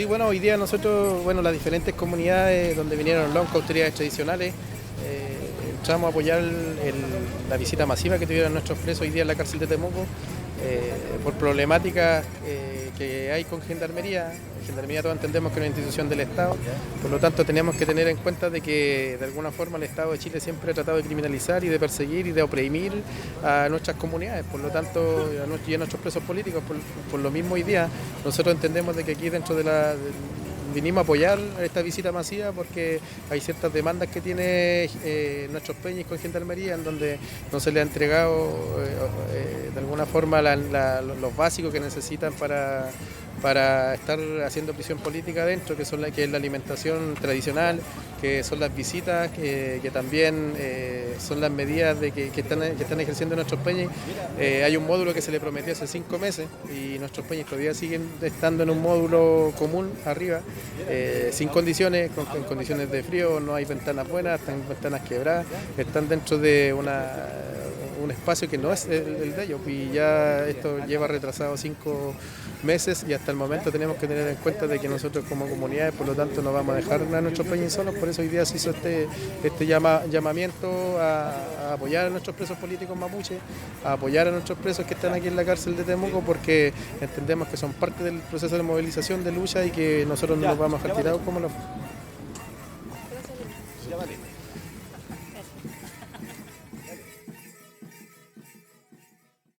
Sí, bueno, hoy día nosotros, bueno, las diferentes comunidades donde vinieron los autoridades tradicionales, entramos a apoyar la visita masiva que tuvieron nuestros presos hoy día en la cárcel de Temuco, por problemáticas que hay con Gendarmería. Gendarmería todos entendemos que es una institución del Estado, por lo tanto tenemos que tener en cuenta de que de alguna forma el Estado de Chile siempre ha tratado de criminalizar y de perseguir y de oprimir a nuestras comunidades, por lo tanto y a nuestros presos políticos, por lo mismo hoy día nosotros entendemos de que aquí dentro vinimos a apoyar esta visita masiva porque hay ciertas demandas que tiene nuestros peñis con Gendarmería en donde no se le ha entregado de alguna forma los básicos que necesitan para estar haciendo prisión política adentro, que es la alimentación tradicional, que son las visitas, que también son las medidas que están ejerciendo nuestros peñis. Hay un módulo que se le prometió hace 5 meses y nuestros peñis todavía siguen estando en un módulo común arriba, sin condiciones, en condiciones de frío, no hay ventanas buenas, están ventanas quebradas, están dentro de un espacio que no es el de ellos, y ya esto lleva retrasado 5 meses y hasta el momento tenemos que tener en cuenta de que nosotros como comunidades, por lo tanto, no vamos a dejar a nuestros peñis solos. Por eso hoy día se hizo este llamamiento a apoyar a nuestros presos políticos mapuches, a apoyar a nuestros presos que están aquí en la cárcel de Temuco, porque entendemos que son parte del proceso de movilización, de lucha, y que nosotros no los vamos a dejar tirados como los